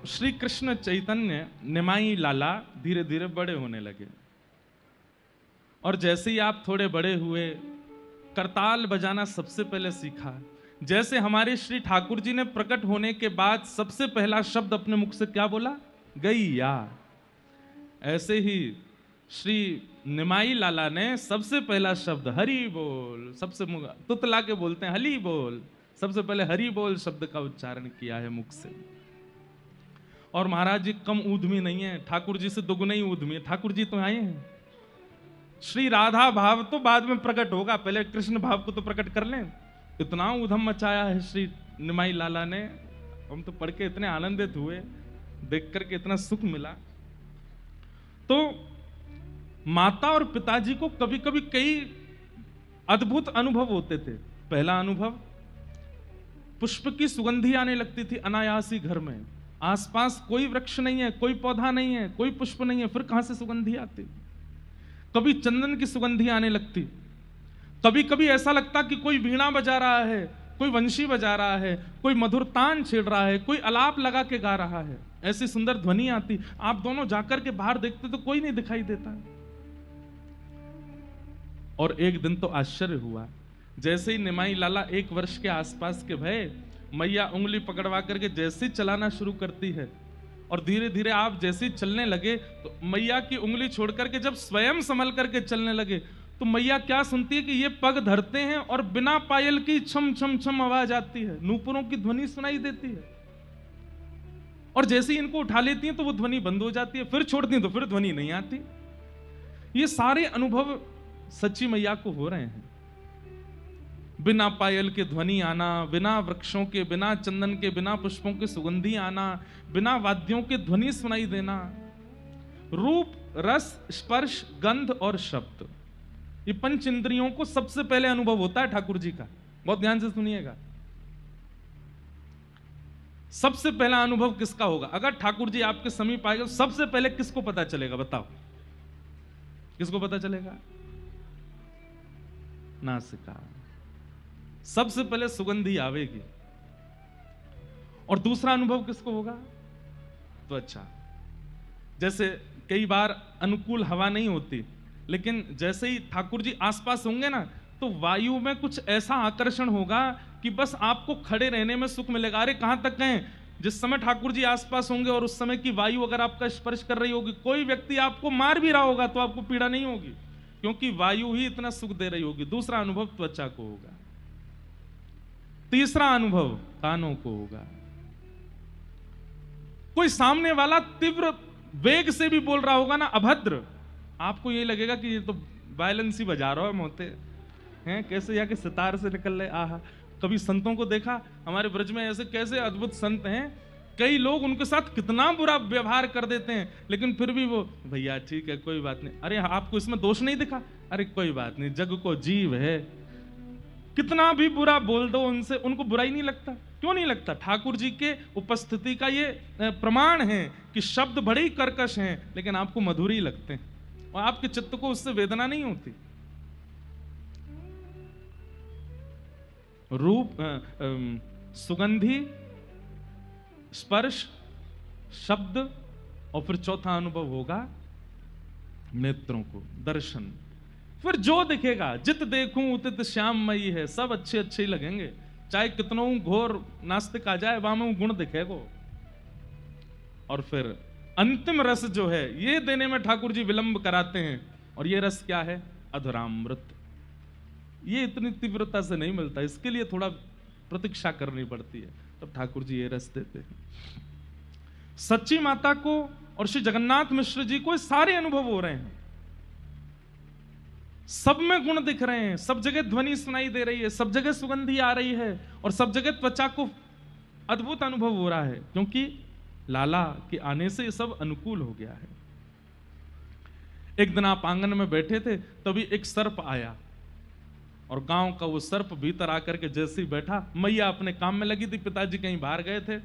श्री कृष्ण चैतन्य निमाई लाला धीरे धीरे बड़े होने लगे। और जैसे ही आप थोड़े बड़े हुए, करताल बजाना सबसे पहले सीखा। जैसे हमारे श्री ठाकुर जी ने प्रकट होने के बाद सबसे पहला शब्द अपने मुख से क्या बोला? गैया। ऐसे ही श्री निमाई लाला ने सबसे पहला शब्द हरि बोल, सबसे तुतला के बोलते हैं हली बोल, सबसे पहले हरि बोल शब्द का उच्चारण किया है मुख से। और महाराज जी कम ऊधमी नहीं है, ठाकुर जी से दुगुने ही ऊधमी है। ठाकुर जी तो आए हैं, श्री राधा भाव तो बाद में प्रकट होगा, पहले कृष्ण भाव को तो प्रकट कर लें। इतना ऊधम मचाया है श्री निमाई लाला ने, हम तो पढ़ के इतने आनंदित हुए, देख करके इतना सुख मिला। तो माता और पिताजी को कभी कभी कई अद्भुत अनुभव होते थे। पहला अनुभव, पुष्प की सुगंधी आने लगती थी अनायासी घर में। आसपास कोई वृक्ष नहीं है, कोई पौधा नहीं है, कोई पुष्प नहीं है, फिर कहां से सुगंधी आती? कभी चंदन की सुगंधी आने लगती, कभी कभी ऐसा लगता कि कोई वीणा बजा रहा है, कोई वंशी बजा रहा है, कोई मधुर तान छेड़ रहा है, कोई अलाप लगा के गा रहा है, ऐसी सुंदर ध्वनि आती। आप दोनों जाकर के बाहर देखते तो कोई नहीं दिखाई देता। और एक दिन तो आश्चर्य हुआ, जैसे ही निमाई लाला 1 वर्ष के आसपास के भय, मैया उंगली पकड़वा करके जैसे ही चलाना शुरू करती है, और धीरे धीरे आप जैसे ही चलने लगे तो मैया की उंगली छोड़ करके जब स्वयं संभल करके चलने लगे, तो मैया क्या सुनती है कि ये पग धरते हैं और बिना पायल की छम छम छम आवाज आती है, नूपुरों की ध्वनि सुनाई देती है। और जैसे ही इनको उठा लेती हैं तो वो ध्वनि बंद हो जाती है, फिर छोड़ती हैं तो फिर ध्वनि नहीं आती। ये सारे अनुभव सच्ची मैया को हो रहे हैं। बिना पायल के ध्वनि आना, बिना वृक्षों के, बिना चंदन के, बिना पुष्पों के सुगंधी आना, बिना वाद्यों के ध्वनि सुनाई देना। रूप, रस, स्पर्श, गंध और शब्द, ये 5 इंद्रियों को सबसे पहले अनुभव होता है ठाकुर जी का। बहुत ध्यान से सुनिएगा, सबसे पहला अनुभव किसका होगा? अगर ठाकुर जी आपके समीप आएगा, सबसे पहले किसको पता चलेगा? बताओ, किसको पता चलेगा? नासिका। सबसे पहले सुगंधी आवेगी। और दूसरा अनुभव किसको होगा? त्वचा। जैसे कई बार अनुकूल हवा नहीं होती, लेकिन जैसे ही ठाकुर जी आसपास होंगे ना, तो वायु में कुछ ऐसा आकर्षण होगा कि बस आपको खड़े रहने में सुख मिलेगा। अरे कहां तक गए? जिस समय ठाकुर जी आसपास होंगे और उस समय की वायु अगर आपका स्पर्श कर रही होगी, कोई व्यक्ति आपको मार भी रहा होगा तो आपको पीड़ा नहीं होगी, क्योंकि वायु ही इतना सुख दे रही होगी। दूसरा अनुभव त्वचा को होगा। तीसरा अनुभव कानों को होगा। कोई सामने वाला तीव्र वेग से भी बोल रहा होगा ना, अभद्र, आपको ये लगेगा कि ये तो वायलेंस ही बजा रहा है, मोते हैं कैसे या कि सितार से निकल रहे। आहा, कभी संतों को देखा हमारे ब्रज में, ऐसे कैसे अद्भुत संत हैं, कई लोग उनके साथ कितना बुरा व्यवहार कर देते हैं, लेकिन फिर भी वो भैया ठीक है कोई बात नहीं, अरे आपको इसमें दोष नहीं दिखा, अरे कोई बात नहीं, जग को जीव है, कितना भी बुरा बोल दो उनसे, उनको बुरा ही नहीं लगता। क्यों नहीं लगता? ठाकुर जी के उपस्थिति का ये प्रमाण है कि शब्द बड़े ही कर्कश हैं, लेकिन आपको मधुर ही लगते हैं और आपके चित्त को उससे वेदना नहीं होती। रूप, सुगंधी, स्पर्श, शब्द, और फिर चौथा अनुभव होगा नेत्रों को, दर्शन। फिर जो दिखेगा, जित देखूं उतित श्याममयी है, सब अच्छे अच्छे ही लगेंगे, चाहे कितनों घोर नास्तिक आ जाए, वहां में गुण दिखेगा। और फिर अंतिम रस जो है, ये देने में ठाकुर जी विलंब कराते हैं, और ये रस क्या है? अधुरामृत। ये इतनी तीव्रता से नहीं मिलता, इसके लिए थोड़ा प्रतीक्षा करनी पड़ती है, तब ठाकुर जी ये रस देते हैं। सच्ची माता को और श्री जगन्नाथ मिश्र जी को सारे अनुभव हो रहे हैं, सब में गुण दिख रहे हैं, सब जगह ध्वनि सुनाई दे रही है, सब जगह सुगंधी आ रही है, और सब जगह त्वचा को अद्भुत अनुभव हो रहा है, क्योंकि लाला के आने से ये सब अनुकूल हो गया है। एक दिन आप आंगन में बैठे थे, तभी एक सर्प आया, और गांव का वो सर्प भीतर आकर के जैसे ही बैठा, मैया अपने काम में लगी थी, पिताजी कहीं बाहर गए थे,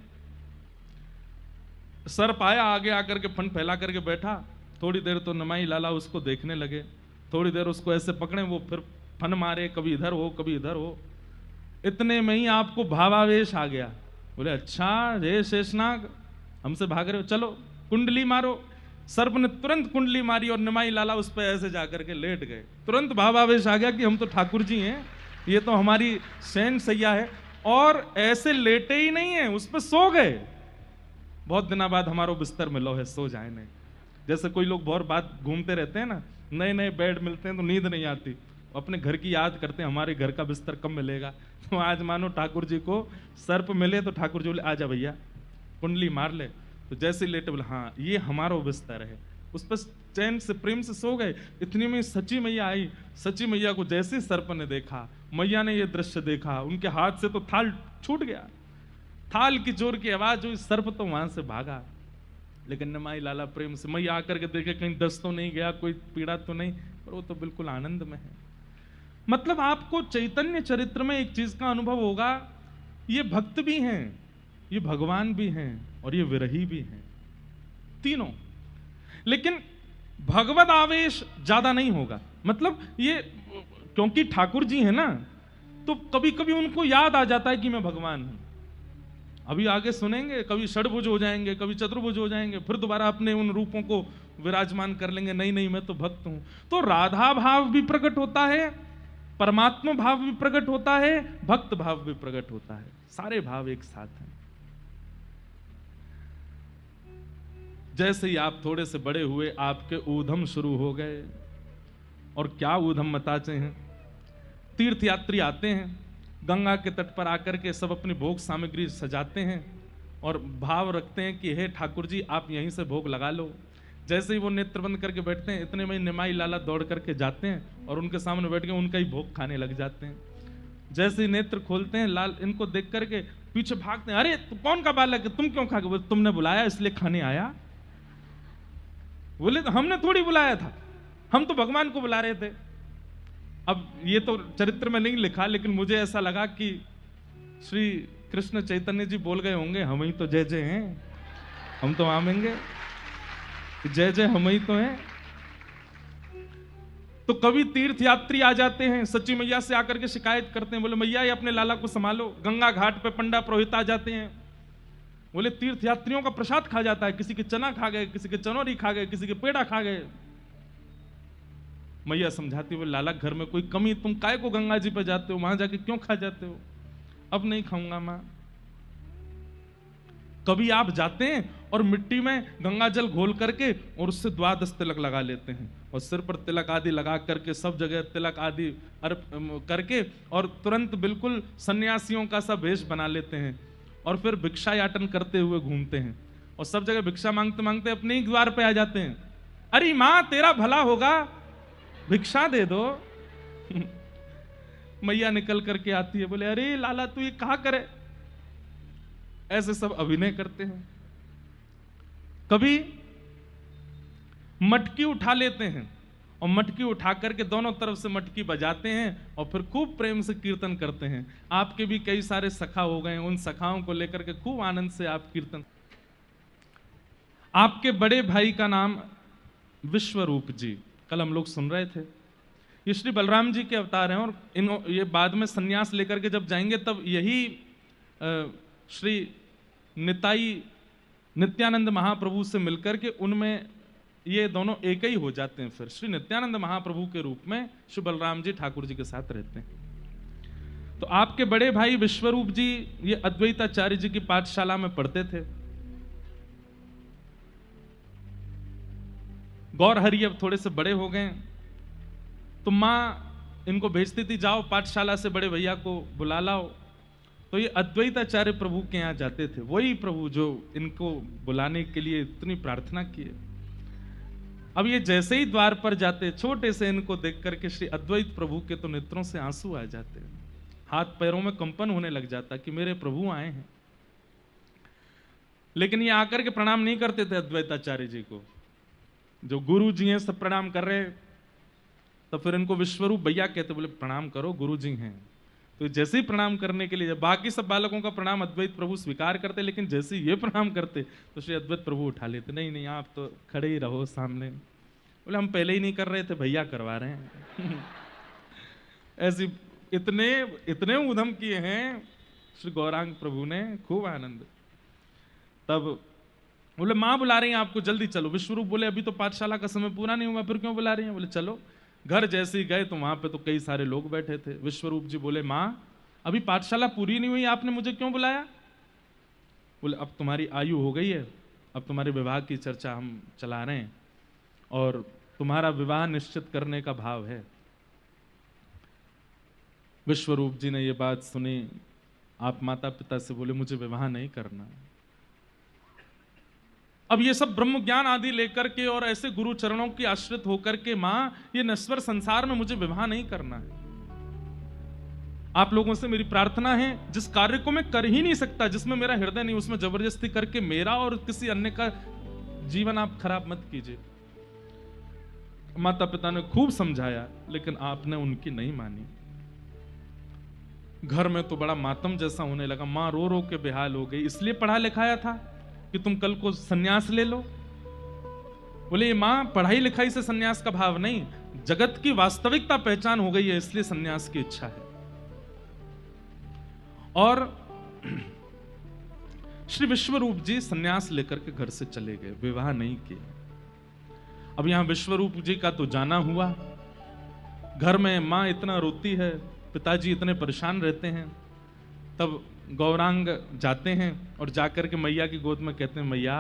सर्प आया, आगे आकर के फन फैला करके बैठा। थोड़ी देर तो निमाई लाला उसको देखने लगे, थोड़ी देर उसको ऐसे पकड़े, वो फिर फन मारे, कभी इधर हो कभी इधर हो। इतने में ही आपको भावावेश आ गया, बोले अच्छा हे शेषनाग, हमसे भाग रहे हो, चलो कुंडली मारो। सर्प ने तुरंत कुंडली मारी और निमाई लाला उस पर ऐसे जाकर के लेट गए। तुरंत भावावेश आ गया कि हम तो ठाकुर जी हैं, ये तो हमारी शयन सैया है। और ऐसे लेटे ही नहीं है, उस पर सो गए। बहुत दिनों बाद हमारो बिस्तर मिलो है, सो जाए नहीं। जैसे कोई लोग बहुत बात घूमते रहते हैं ना, नए नए बेड मिलते हैं तो नींद नहीं आती, अपने घर की याद करते हैं हमारे घर का बिस्तर कब मिलेगा। तो आज मानो ठाकुर जी को सर्प मिले तो ठाकुर जी बोले आजा भैया कुंडली मार ले। तो जैसे लेटे बोले हाँ ये हमारा बिस्तर है, उस पर चैन से प्रेम से सो गए। इतनी में सची मैया आई। सची मैया को जैसे सर्प ने देखा, मैया ने ये दृश्य देखा, उनके हाथ से तो थाल छूट गया। थाल की जोर की आवाज हुई, सर्प तो वहां से भागा। लेकिन निमाई लाला प्रेम से मैया आकर के देखे कहीं दस्त तो नहीं गया, कोई पीड़ा तो नहीं, पर वो तो बिल्कुल आनंद में है। मतलब आपको चैतन्य चरित्र में एक चीज का अनुभव होगा, ये भक्त भी हैं, ये भगवान भी हैं और ये विरही भी हैं, तीनों। लेकिन भगवत आवेश ज्यादा नहीं होगा। मतलब ये क्योंकि ठाकुर जी हैं ना, तो कभी कभी उनको याद आ जाता है कि मैं भगवान हूं। अभी आगे सुनेंगे, कभी षडभुज हो जाएंगे, कभी चतुर्भुज हो जाएंगे, फिर दोबारा अपने उन रूपों को विराजमान कर लेंगे, नहीं नहीं मैं तो भक्त हूं। तो राधा भाव भी प्रकट होता है, परमात्मा भाव भी प्रकट होता है, भक्त भाव भी प्रकट होता है, सारे भाव एक साथ हैं। जैसे ही आप थोड़े से बड़े हुए, आपके ऊधम शुरू हो गए। और क्या ऊधम मताचे हैं। तीर्थ यात्री आते हैं, गंगा के तट पर आकर के सब अपनी भोग सामग्री सजाते हैं और भाव रखते हैं कि हे ठाकुर जी आप यहीं से भोग लगा लो। जैसे ही वो नेत्र बंद करके बैठते हैं, इतने में निमाई लाला दौड़ करके जाते हैं और उनके सामने बैठ के उनका ही भोग खाने लग जाते हैं। जैसे ही नेत्र खोलते हैं, लाल इनको देख करके पीछे भागते हैं, अरे तू कौन का बालक है, तुम क्यों खा गए? तुमने बुलाया इसलिए खाने आया। बोले तो हमने थोड़ी बुलाया था, हम तो भगवान को बुला रहे थे। अब ये तो चरित्र में नहीं लिखा, लेकिन मुझे ऐसा लगा कि श्री कृष्ण चैतन्य जी बोल गए होंगे हम ही तो जय जय हैं, हम तो आमेंगे, जय जय हम ही तो हैं। तो कभी तीर्थ यात्री आ जाते हैं, सच्ची मैया से आकर के शिकायत करते हैं, बोले मैया ये अपने लाला को संभालो। गंगा घाट पे पंडा पुरोहित आ जाते हैं, बोले तीर्थ यात्रियों का प्रसाद खा जाता है, किसी के चना खा गए, किसी के चनौरी खा गए, किसी के पेड़ा खा गए। मैया समझाती, बोले लाला घर में कोई कमी, तुम काय को गंगा जी पे जाते हो, वहां जाके क्यों खा जाते हो? अब नहीं खाऊंगा मां। कभी आप जाते हैं और मिट्टी में गंगा जल घोल करके और उससे 12 तिलक लगा लेते हैं और सिर पर तिलक आदि लगा करके सब जगह तिलक आदि करके और तुरंत बिल्कुल सन्यासियों का सा वेश बना लेते हैं और फिर भिक्षा याटन करते हुए घूमते हैं और सब जगह भिक्षा मांगते मांगते अपने ही द्वार पे आ जाते हैं। अरे माँ तेरा भला होगा, भिक्षा दे दो। मैया निकल करके आती है, बोले अरे लाला तू ये कहा करे। ऐसे सब अभिनय करते हैं। कभी मटकी उठा लेते हैं और मटकी उठा करके दोनों तरफ से मटकी बजाते हैं और फिर खूब प्रेम से कीर्तन करते हैं। आपके भी कई सारे सखा हो गए, उन सखाओं को लेकर के खूब आनंद से आप कीर्तन। आपके बड़े भाई का नाम विश्वरूप जी, कल हम लोग सुन रहे थे, ये श्री बलराम जी के अवतार हैं और ये बाद में सन्यास लेकर के जब जाएंगे तब यही श्री नित्यानंद महाप्रभु से मिलकर के उनमें ये दोनों एक ही हो जाते हैं। फिर श्री नित्यानंद महाप्रभु के रूप में श्री बलराम जी ठाकुर जी के साथ रहते हैं। तो आपके बड़े भाई विश्वरूप जी ये अद्वैताचार्य जी की पाठशाला में पढ़ते थे। गौर हरि अब थोड़े से बड़े हो गए तो माँ इनको भेजती थी, जाओ पाठशाला से बड़े भैया को बुला लाओ। तो ये अद्वैताचार्य प्रभु के यहाँ जाते थे, वही प्रभु जो इनको बुलाने के लिए इतनी प्रार्थना किए। अब ये जैसे ही द्वार पर जाते, छोटे से इनको देख करके श्री अद्वैत प्रभु के तो नेत्रों से आंसू आ जाते, हाथ पैरों में कंपन होने लग जाता कि मेरे प्रभु आए हैं। लेकिन ये आकर के प्रणाम नहीं करते थे अद्वैताचार्य जी को, जो गुरु जी हैं सब प्रणाम कर रहे, तो फिर इनको विश्वरूप भैया कहते, बोले प्रणाम करो गुरु जी हैं। तो जैसे ही प्रणाम करने के लिए, बाकी सब बालकों का प्रणाम अद्वैत प्रभु स्वीकार करते, लेकिन जैसे ये प्रणाम करते तो श्री अद्वैत प्रभु उठा लेते, नहीं नहीं आप तो खड़े ही रहो सामने। बोले हम पहले ही नहीं कर रहे थे, भैया करवा रहे हैं। ऐसी इतने ऊधम किए हैं श्री गौरांग प्रभु ने, खूब आनंद। तब बोले माँ बुला रही हैं आपको, जल्दी चलो। विश्वरूप बोले अभी तो पाठशाला का समय पूरा नहीं हुआ, फिर क्यों बुला रही हैं? बोले चलो। घर जैसे ही गए तो वहां पे तो कई सारे लोग बैठे थे। विश्वरूप जी बोले माँ अभी पाठशाला पूरी नहीं हुई, आपने मुझे क्यों बुलाया? बोले अब तुम्हारी आयु हो गई है, अब तुम्हारे विवाह की चर्चा हम चला रहे हैं और तुम्हारा विवाह निश्चित करने का भाव है। विश्वरूप जी ने ये बात सुनी। आप माता पिता से बोले मुझे विवाह नहीं करना। अब ये सब ब्रह्म ज्ञान आदि लेकर के और ऐसे गुरु चरणों की आश्रित होकर के, मां ये नश्वर संसार में मुझे विवाह नहीं करना है। आप लोगों से मेरी प्रार्थना है, जिस कार्य को मैं कर ही नहीं सकता, जिसमें मेरा हृदय नहीं, उसमें जबरदस्ती करके मेरा और किसी अन्य का जीवन आप खराब मत कीजिए। माता पिता ने खूब समझाया लेकिन आपने उनकी नहीं मानी। घर में तो बड़ा मातम जैसा होने लगा। मां रो रो के बेहाल हो गई। इसलिए पढ़ा लिखाया था कि तुम कल को सन्यास ले लो? बोले मां पढ़ाई लिखाई से सन्यास का भाव नहीं, जगत की वास्तविकता पहचान हो गई है इसलिए सन्यास की इच्छा है। और श्री विश्वरूप जी सन्यास लेकर के घर से चले गए, विवाह नहीं किए। अब यहां विश्वरूप जी का तो जाना हुआ। घर में मां इतना रोती है, पिताजी इतने परेशान रहते हैं। तब गौरांग जाते हैं और जाकर के मैया की गोद में कहते हैं मैया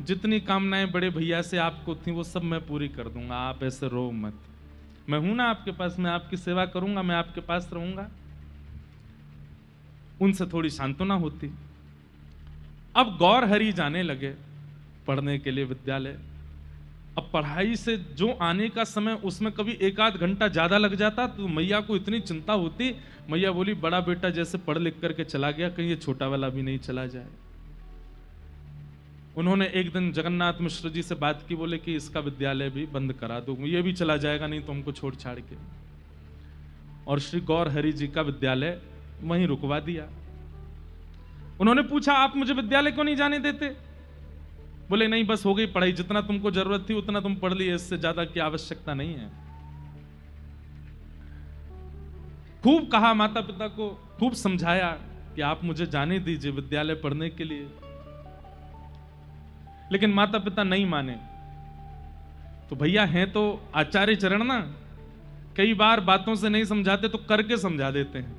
जितनी कामनाएं बड़े भैया से आपको थी वो सब मैं पूरी कर दूंगा, आप ऐसे रो मत, मैं हूं ना आपके पास, मैं आपकी सेवा करूंगा, मैं आपके पास रहूंगा। उनसे थोड़ी सांत्वना होती। अब गौर हरि जाने लगे पढ़ने के लिए विद्यालय। अब पढ़ाई से जो आने का समय उसमें कभी एक आध घंटा ज्यादा लग जाता तो मैया को इतनी चिंता होती। मैया बोली बड़ा बेटा जैसे पढ़ लिख करके चला गया, कहीं ये छोटा वाला भी नहीं चला जाए। उन्होंने एक दिन जगन्नाथ मिश्र जी से बात की, बोले कि इसका विद्यालय भी बंद करा दो, ये भी चला जाएगा नहीं तो हमको छोड़ छाड़ के। और श्री गौर हरि जी का विद्यालय वहीं रुकवा दिया। उन्होंने पूछा आप मुझे विद्यालय क्यों नहीं जाने देते? बोले नहीं बस हो गई पढ़ाई, जितना तुमको जरूरत थी उतना तुम पढ़ लिए, इससे ज्यादा की आवश्यकता नहीं है। खूब कहा माता पिता को, खूब समझाया कि आप मुझे जाने दीजिए विद्यालय पढ़ने के लिए, लेकिन माता पिता नहीं माने। तो भैया हैं तो आचार्य चरण ना, कई बार बातों से नहीं समझाते तो करके समझा देते हैं।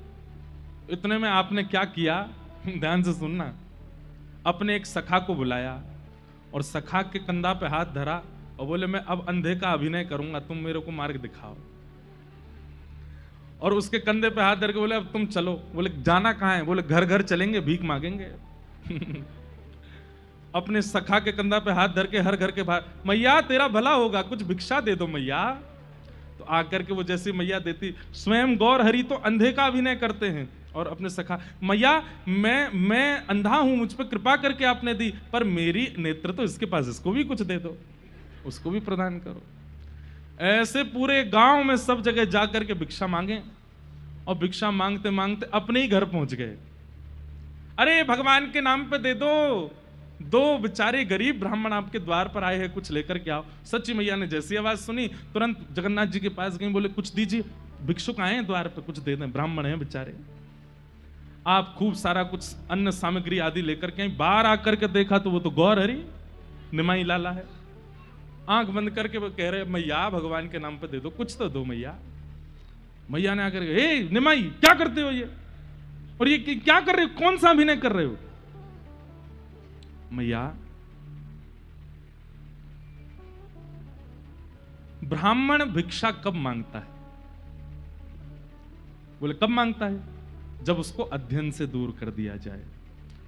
इतने में आपने क्या किया, ध्यान से सुनना। अपने एक सखा को बुलाया और सखा के कंधा पे हाथ धरा और बोले मैं अब अंधे का अभिनय करूंगा, तुम मेरे को मार्ग दिखाओ। और उसके कंधे पे हाथ धर के बोले अब तुम चलो। बोले जाना कहां है? बोले घर घर चलेंगे, भीख मांगेंगे। अपने सखा के कंधा पे हाथ धर के हर घर के बाहर, मैया तेरा भला होगा कुछ भिक्षा दे दो मैया। तो आकर के वो जैसी मैया देती, स्वयं गौर हरि तो अंधे का अभिनय करते हैं और अपने सखा, मैया मैं अंधा हूं, मुझ पर कृपा करके आपने दी, पर मेरी नेत्र तो इसके पास, इसको भी कुछ दे दो, उसको भी प्रदान करो। ऐसे पूरे गांव में सब जगह जाकर के भिक्षा मांगे और भिक्षा मांगते मांगते अपने ही घर पहुंच गए। अरे भगवान के नाम पे दे दो, दो बेचारे गरीब ब्राह्मण आपके द्वार पर आए हैं, कुछ लेकर के आओ। सच्ची मैया ने जैसी आवाज सुनी तुरंत जगन्नाथ जी के पास गई, बोले कुछ दीजिए, भिक्षुक आए हैं द्वार पर, कुछ दे दें, ब्राह्मण हैं बेचारे। आप खूब सारा कुछ अन्न सामग्री आदि लेकर के बाहर आकर के देखा तो वो तो गौर हरि निमाई लाला है। आंख बंद करके वो कह रहे मैया भगवान के नाम पे दे दो, कुछ तो दो मैया। मैया ने आकर ए निमाई क्या करते हो ये, और ये क्या कर रहे हो, कौन सा अभिनय कर रहे हो? मैया ब्राह्मण भिक्षा कब मांगता है? बोले कब मांगता है? जब उसको अध्ययन से दूर कर दिया जाए।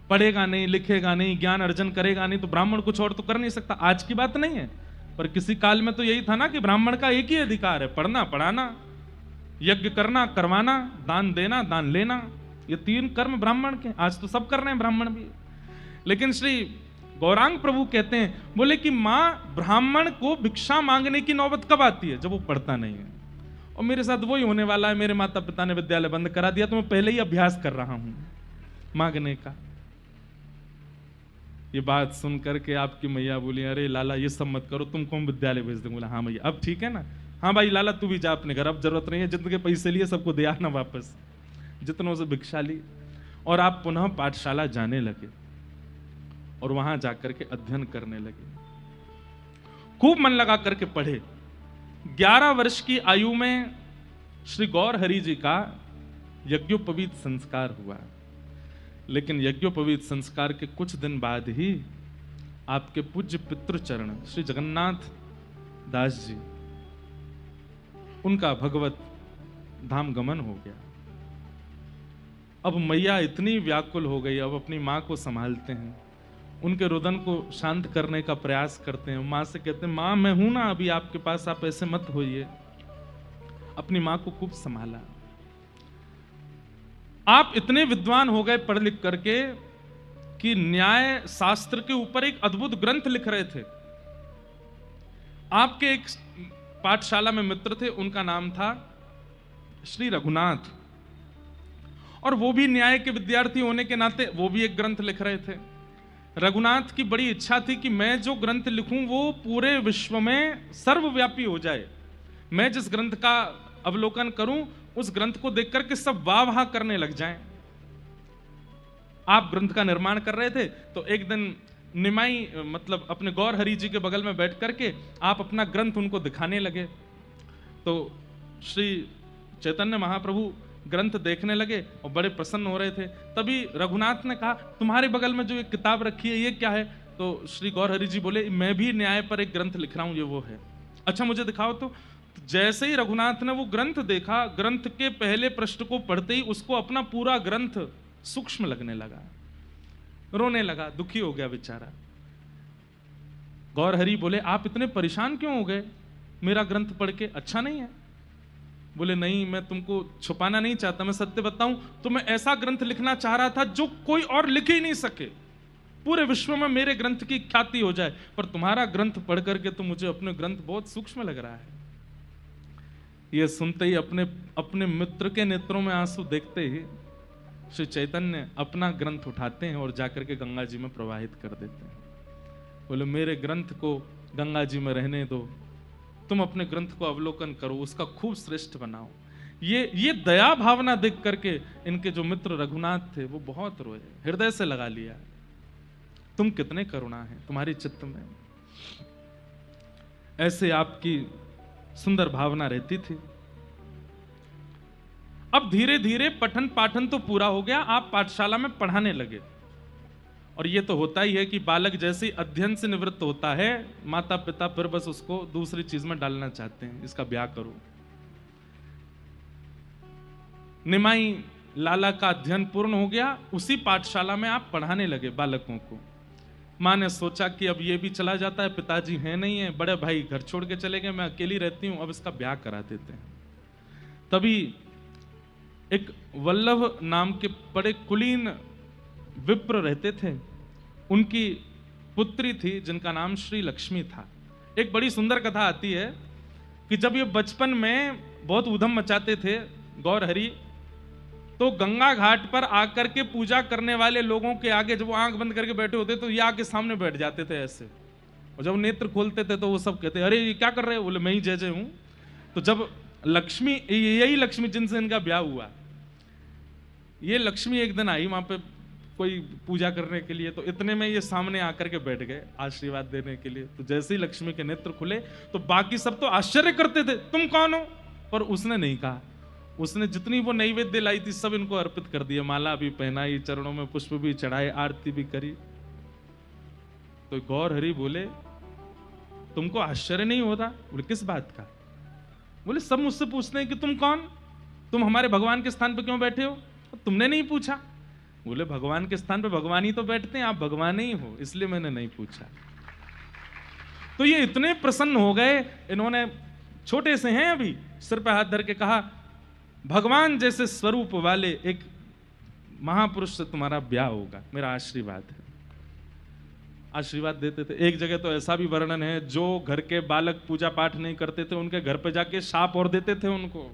पढ़ेगा नहीं, लिखेगा नहीं, ज्ञान अर्जन करेगा नहीं तो ब्राह्मण कुछ और तो कर नहीं सकता। आज की बात नहीं है, पर किसी काल में तो यही था ना कि ब्राह्मण का एक ही अधिकार है, पढ़ना पढ़ाना, यज्ञ करना करवाना, दान देना दान लेना, ये तीन कर्म ब्राह्मण के। आज तो सब कर रहे हैं ब्राह्मण भी। लेकिन श्री गौरांग प्रभु कहते हैं, बोले कि मां ब्राह्मण को भिक्षा मांगने की नौबत कब आती है? जब वो पढ़ता नहीं है। और मेरे साथ वही होने वाला है। मेरे माता पिता ने विद्यालय बंद करा दिया तो मैं पहले ही अभ्यास कर रहा हूं मांगने का। ये बात सुन करके आपकी मैया बोली अरे लाला ये सब मत करो, तुमको हम विद्यालय भेज देंगे। बोला हाँ मैया अब ठीक है ना, हाँ भाई लाला तू भी जा अपने घर, अब जरूरत नहीं है, जितने पैसे लिए सबको दे आना वापस, जितनों से भिक्षा ली। और आप पुनः पाठशाला जाने लगे। और वहां जाकर के अध्ययन करने लगे। खूब मन लगा करके पढ़े। 11 वर्ष की आयु में श्री गौर हरि जी का यज्ञोपवीत संस्कार हुआ। लेकिन यज्ञोपवीत संस्कार के कुछ दिन बाद ही आपके पूज्य पितृचरण श्री जगन्नाथ दास जी, उनका भगवत धाम गमन हो गया। अब मैया इतनी व्याकुल हो गई, अब अपनी मां को संभालते हैं, उनके रुदन को शांत करने का प्रयास करते हैं। मां से कहते हैं, मां मैं हूं ना अभी आपके पास, आप ऐसे मत होइए। अपनी मां को खूब संभाला। आप इतने विद्वान हो गए पढ़ लिख करके कि न्याय शास्त्र के ऊपर एक अद्भुत ग्रंथ लिख रहे थे। आपके एक पाठशाला में मित्र थे, उनका नाम था श्री रघुनाथ, और वो भी न्याय के विद्यार्थी होने के नाते वो भी एक ग्रंथ लिख रहे थे। रघुनाथ की बड़ी इच्छा थी कि मैं जो ग्रंथ लिखूं वो पूरे विश्व में सर्वव्यापी हो जाए। मैं जिस ग्रंथ का अवलोकन करूं उस ग्रंथ को देख करके सब वाह वाह करने लग जाएं। आप ग्रंथ का निर्माण कर रहे थे तो एक दिन निमाई मतलब अपने गौर हरि जी के बगल में बैठ करके आप अपना ग्रंथ उनको दिखाने लगे। तो श्री चैतन्य महाप्रभु ग्रंथ देखने लगे और बड़े प्रसन्न हो रहे थे। तभी रघुनाथ ने कहा, तुम्हारे बगल में जो एक किताब रखी है ये क्या है? तो श्री गौर हरि जी बोले, मैं भी न्याय पर एक ग्रंथ लिख रहा हूं, ये वो है। अच्छा मुझे दिखाओ। तो जैसे ही रघुनाथ ने वो ग्रंथ देखा, ग्रंथ के पहले पृष्ठ को पढ़ते ही उसको अपना पूरा ग्रंथ सूक्ष्म लगने लगा, रोने लगा, दुखी हो गया बेचारा। गौर हरि बोले, आप इतने परेशान क्यों हो गए? मेरा ग्रंथ पढ़ के अच्छा नहीं है? बोले, नहीं, मैं तुमको छुपाना नहीं चाहता, मैं सत्य बताऊं तो मैं ऐसा ग्रंथ लिखना चाह रहा था जो कोई और लिख ही नहीं सके, पूरे विश्व में मेरे ग्रंथ की ख्याति हो जाए। पर तुम्हारा ग्रंथ पढ़ करके तो मुझे अपने ग्रंथ बहुत सूक्ष्म लग रहा है। ये सुनते ही अपने मित्र के नेत्रों में आंसू देखते ही श्री चैतन्य अपना ग्रंथ उठाते हैं और जाकर के गंगा जी में प्रवाहित कर देते हैं। बोले, मेरे ग्रंथ को गंगा जी में रहने दो, तुम अपने ग्रंथ को अवलोकन करो, उसका खूब श्रेष्ठ बनाओ। ये दया भावना देख करके इनके जो मित्र रघुनाथ थे वो बहुत रोए, हृदय से लगा लिया, तुम कितने करुणा है तुम्हारी चित्त में। ऐसे आपकी सुंदर भावना रहती थी। अब धीरे धीरे पठन पाठन तो पूरा हो गया, आप पाठशाला में पढ़ाने लगे। और ये तो होता ही है कि बालक जैसे ही अध्ययन से निवृत्त होता है, माता पिता फिर बस उसको दूसरी चीज में डालना चाहते हैं, इसका ब्याह करो। निमाई लाला का अध्ययन पूर्ण हो गया, उसी पाठशाला में आप पढ़ाने लगे बालकों को। माँ ने सोचा कि अब ये भी चला जाता है, पिताजी है नहीं है, बड़े भाई घर छोड़ के चले गए, मैं अकेली रहती हूं, अब इसका ब्याह करा देते हैं। तभी एक वल्लभ नाम के बड़े कुलीन विप्र रहते थे, उनकी पुत्री थी जिनका नाम श्री लक्ष्मी था। एक बड़ी सुंदर कथा आती है कि जब ये बचपन में बहुत उधम मचाते थे गौर हरि, तो गंगा घाट पर आकर के पूजा करने वाले लोगों के आगे जब वो आंख बंद करके बैठे होते तो ये आके सामने बैठ जाते थे ऐसे, और जब नेत्र खोलते थे तो वो सब कहते, अरे ये क्या कर रहे हो? बोले, मैं ही जय जय हूं। तो जब लक्ष्मी, यही लक्ष्मी जिनसे इनका ब्याह हुआ, ये लक्ष्मी एक दिन आई वहां पे कोई पूजा करने के लिए, तो इतने में ये सामने आकर के बैठ गए आशीर्वाद देने के लिए। तो जैसे ही लक्ष्मी के नेत्र खुले तो बाकी सब तो आश्चर्य करते थे, तुम कौन हो? पर उसने नहीं कहा, उसने जितनी वो नैवेद्य लाई थी सब इनको अर्पित कर दिया, माला भी पहनाई, चरणों में पुष्प भी चढ़ाए, आरती भी करी। तो गौर हरि बोले, तुमको आश्चर्य नहीं होता? बोले, किस बात का? बोले, सब मुझसे पूछते हैं कि तुम कौन, तुम हमारे भगवान के स्थान पर क्यों बैठे हो? तुमने नहीं पूछा। बोले, भगवान के स्थान पे भगवान ही तो बैठते हैं, आप भगवान ही हो, इसलिए मैंने नहीं पूछा। तो ये इतने प्रसन्न हो गए, इन्होंने छोटे से हैं अभी, सिर पे हाथ धर के कहा, भगवान जैसे स्वरूप वाले एक महापुरुष से तुम्हारा ब्याह होगा, मेरा आशीर्वाद है। आशीर्वाद देते थे। एक जगह तो ऐसा भी वर्णन है, जो घर के बालक पूजा पाठ नहीं करते थे उनके घर पे जाके शाप और देते थे उनको,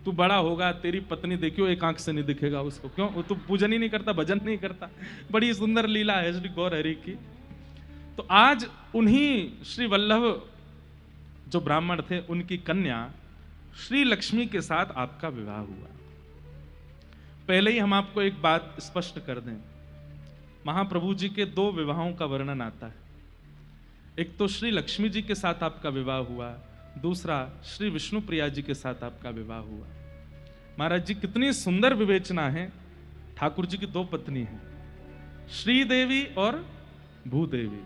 तू बड़ा होगा तेरी पत्नी देखियो एक आंख से नहीं दिखेगा उसको। क्यों? वो तो पूजन ही नहीं करता, भजन नहीं करता। बड़ी सुंदर लीला है श्री गौर हरि की। तो आज उन्हीं श्री वल्लभ जो ब्राह्मण थे, उनकी कन्या श्री लक्ष्मी के साथ आपका विवाह हुआ। पहले ही हम आपको एक बात स्पष्ट कर दें महाप्रभु जी के 2 विवाहों का वर्णन आता है। एक तो श्री लक्ष्मी जी के साथ आपका विवाह हुआ, दूसरा श्री विष्णु प्रिया जी के साथ आपका विवाह हुआ। महाराज जी कितनी सुंदर विवेचना है। ठाकुर जी की 2 पत्नी हैं, श्रीदेवी और भूदेवी।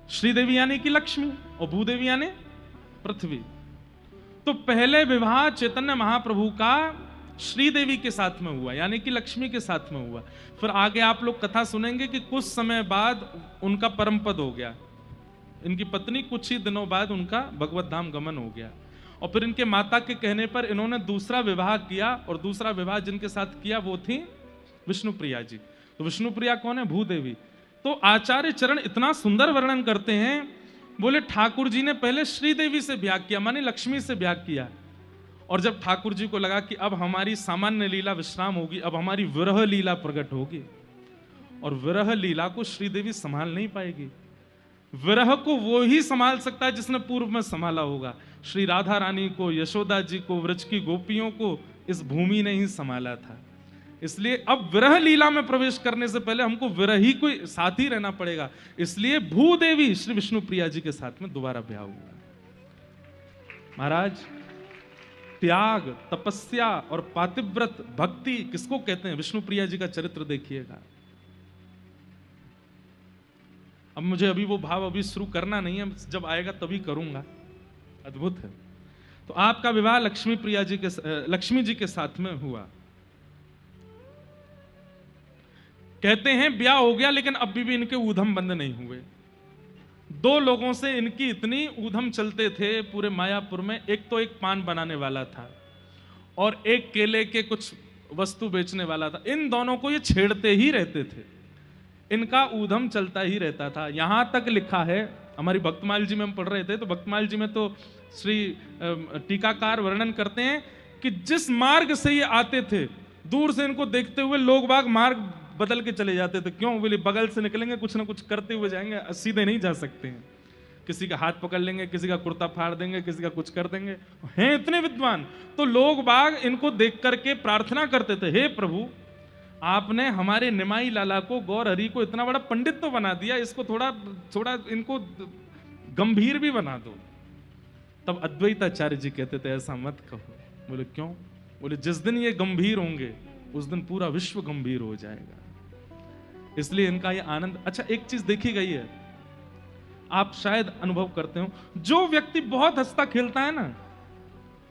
श्रीदेवी यानी कि लक्ष्मी और भूदेवी यानी पृथ्वी। तो पहले विवाह चैतन्य महाप्रभु का श्रीदेवी के साथ में हुआ, यानी कि लक्ष्मी के साथ में हुआ। फिर आगे आप लोग कथा सुनेंगे कि कुछ समय बाद उनका परम पद हो गया। इनकी पत्नी कुछ ही दिनों बाद उनका भगवत धाम गमन हो गया, और फिर इनके माता के कहने पर इन्होंने दूसरा विवाह किया, और दूसरा विवाह जिनके साथ किया वो थी विष्णु प्रिया जी। तो विष्णु प्रिया कौन है? भूदेवी। तो आचार्य चरण इतना सुंदर वर्णन करते हैं, बोले ठाकुर जी ने पहले श्रीदेवी से ब्याह किया, माने लक्ष्मी से ब्याह किया, और जब ठाकुर जी को लगा कि अब हमारी सामान्य लीला विश्राम होगी, अब हमारी विरह लीला प्रकट होगी, और विरह लीला को श्रीदेवी संभाल नहीं पाएगी। विरह को वो ही संभाल सकता है जिसने पूर्व में संभाला होगा। श्री राधा रानी को, यशोदा जी को, व्रज की गोपियों को इस भूमि ने ही संभाला था। इसलिए अब विरह लीला में प्रवेश करने से पहले हमको विरह ही को साथ ही रहना पड़ेगा। इसलिए भूदेवी श्री विष्णु प्रिया जी के साथ में दोबारा ब्याह हुआ। महाराज, त्याग, तपस्या और पातिव्रत भक्ति किसको कहते हैं? विष्णु प्रिया जी का चरित्र देखिएगा। अब मुझे अभी वो भाव अभी शुरू करना नहीं है, जब आएगा तभी करूंगा। अद्भुत है। तो आपका विवाह लक्ष्मी जी के साथ में हुआ। कहते हैं ब्याह हो गया, लेकिन अभी भी इनके ऊधम बंद नहीं हुए। 2 लोगों से इनकी इतनी ऊधम चलते थे पूरे मायापुर में। एक तो एक पान बनाने वाला था और एक केले के कुछ वस्तु बेचने वाला था। इन दोनों को ये छेड़ते ही रहते थे, इनका ऊधम चलता ही रहता था। यहां तक लिखा है, हमारी भक्तमाल जी में हम पढ़ रहे थे, तो भक्तमाल जी में तो श्री टीकाकार वर्णन करते हैं कि जिस मार्ग से ये आते थे, दूर से इनको देखते हुए लोग बाग मार्ग बदल के चले जाते थे। क्यों? बोले बगल से निकलेंगे, कुछ ना कुछ करते हुए जाएंगे, सीधे नहीं जा सकते हैं। किसी का हाथ पकड़ लेंगे, किसी का कुर्ता फाड़ देंगे, किसी का कुछ कर देंगे। हैं इतने विद्वान। तो लोग बाग इनको देख करके प्रार्थना करते थे, हे प्रभु, आपने हमारे निमाई लाला को, गौर हरि को इतना बड़ा पंडित तो बना दिया, इसको थोड़ा इनको गंभीर भी बना दो। तब अद्वैताचार्य जी कहते थे ऐसा मत कहो। बोले क्यों? बोले जिस दिन ये गंभीर होंगे उस दिन पूरा विश्व गंभीर हो जाएगा, इसलिए इनका ये आनंद। अच्छा, एक चीज देखी गई है, आप शायद अनुभव करते हो, जो व्यक्ति बहुत हंसता खेलता है ना,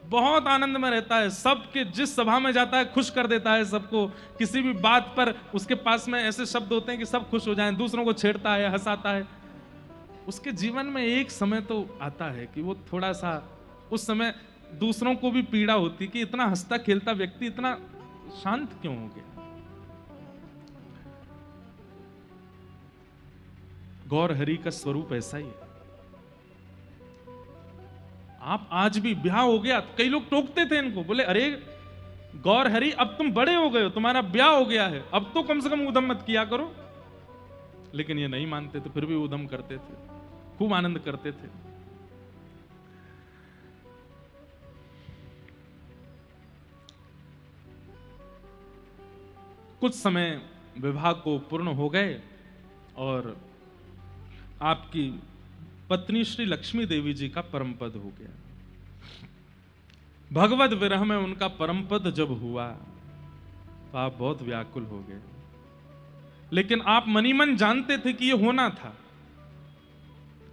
बहुत आनंद में रहता है, सबके जिस सभा में जाता है खुश कर देता है सबको। किसी भी बात पर उसके पास में ऐसे शब्द होते हैं कि सब खुश हो जाएं, दूसरों को छेड़ता है, हंसाता है। उसके जीवन में एक समय तो आता है कि वो थोड़ा सा, उस समय दूसरों को भी पीड़ा होती कि इतना हंसता खेलता व्यक्ति इतना शांत क्यों हो गया। गौर हरि का स्वरूप ऐसा ही है। आप आज भी ब्याह हो गया, तो कई लोग टोकते थे इनको, बोले अरे गौर हरि अब तुम बड़े हो गए हो, तुम्हारा ब्याह हो गया है, अब तो कम से कम उधम मत किया करो। लेकिन ये नहीं मानते थे, फिर भी उधम करते थे, खूब आनंद करते थे। कुछ समय विवाह को पूर्ण हो गए और आपकी पत्नी श्री लक्ष्मी देवी जी का परम पद हो गया। भगवत विरह में उनका परम पद जब हुआ तो आप बहुत व्याकुल हो गए, लेकिन आप मनी मन जानते थे कि यह होना था,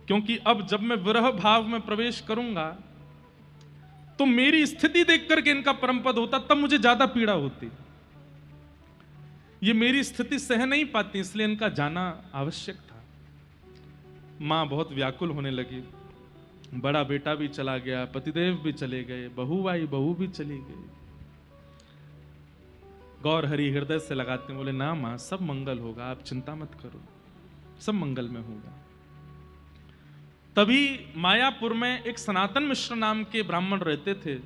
क्योंकि अब जब मैं विरह भाव में प्रवेश करूंगा तो मेरी स्थिति देख करके इनका परम पद होता, तब मुझे ज्यादा पीड़ा होती। ये मेरी स्थिति सह नहीं पाती, इसलिए इनका जाना आवश्यक था। मां बहुत व्याकुल होने लगी, बड़ा बेटा भी चला गया, पतिदेव भी चले गए, बहू आई, बहू भी चली गई। गौर हरि हृदय से लगाते बोले ना मां, सब मंगल होगा, आप चिंता मत करो, सब मंगल में होगा। तभी मायापुर में एक सनातन मिश्र नाम के ब्राह्मण रहते थे,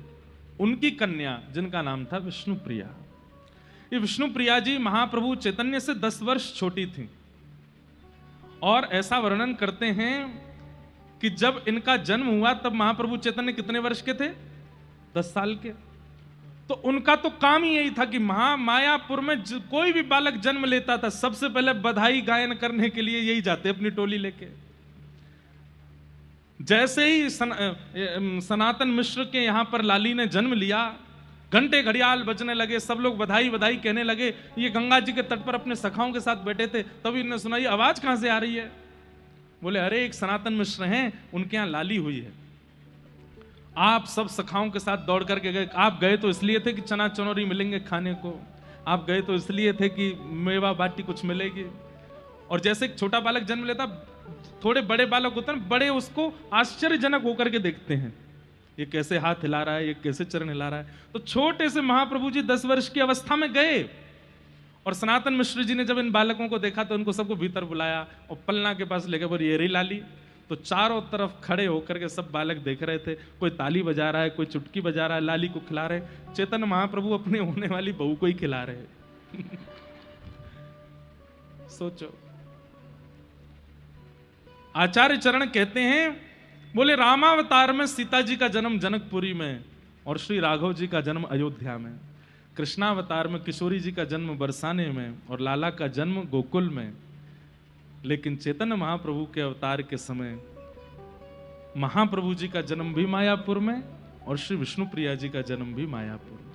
उनकी कन्या जिनका नाम था विष्णु प्रिया। ये विष्णु प्रिया जी महाप्रभु चैतन्य से 10 वर्ष छोटी थी, और ऐसा वर्णन करते हैं कि जब इनका जन्म हुआ तब महाप्रभु चैतन्य कितने वर्ष के थे? 10 साल के। तो उनका तो काम ही यही था कि मायापुर में कोई भी बालक जन्म लेता था, सबसे पहले बधाई गायन करने के लिए यही जाते अपनी टोली लेके। जैसे ही सनातन मिश्र के यहां पर लाली ने जन्म लिया, घंटे घड़ियाल बजने लगे, सब लोग बधाई बधाई कहने लगे। ये गंगा जी के तट पर अपने सखाओं के साथ बैठे थे, तभी इन्होंने सुना ये आवाज कहां से आ रही है। बोले अरे एक सनातन मिश्र हैं, उनके यहां लाली हुई है। आप सब सखाओं के साथ दौड़ करके गए। आप गए तो इसलिए थे कि चना चनौरी मिलेंगे खाने को, आप गए तो इसलिए थे कि मेवा बाटी कुछ मिलेगी। और जैसे एक छोटा बालक जन्म लेता, थोड़े बड़े बालक होते हैं, बड़े उसको आश्चर्यजनक होकर के देखते हैं, ये कैसे हाथ हिला रहा है, ये कैसे चरण हिला रहा है। तो छोटे से महाप्रभु जी 10 वर्ष की अवस्था में गए, और सनातन मिश्र जी ने जब इन बालकों को देखा तो उनको सबको भीतर बुलाया और पलना के पास लेकर बोले ये रही लाली। तो चारों तरफ खड़े होकर के सब बालक देख रहे थे, कोई ताली बजा रहा है, कोई चुटकी बजा रहा है, लाली को खिला रहे। चैतन्य महाप्रभु अपने होने वाली बहू को ही खिला रहे। सोचो। आचार्य चरण कहते हैं, बोले रामावतार में सीता जी का जन्म जनकपुरी में और श्री राघव जी का जन्म अयोध्या में, कृष्णावतार में किशोरी जी का जन्म बरसाने में और लाला का जन्म गोकुल में। लेकिन चैतन्य महाप्रभु के अवतार के समय महाप्रभु जी का जन्म भी मायापुर में और श्री विष्णुप्रिया जी का जन्म भी मायापुर में।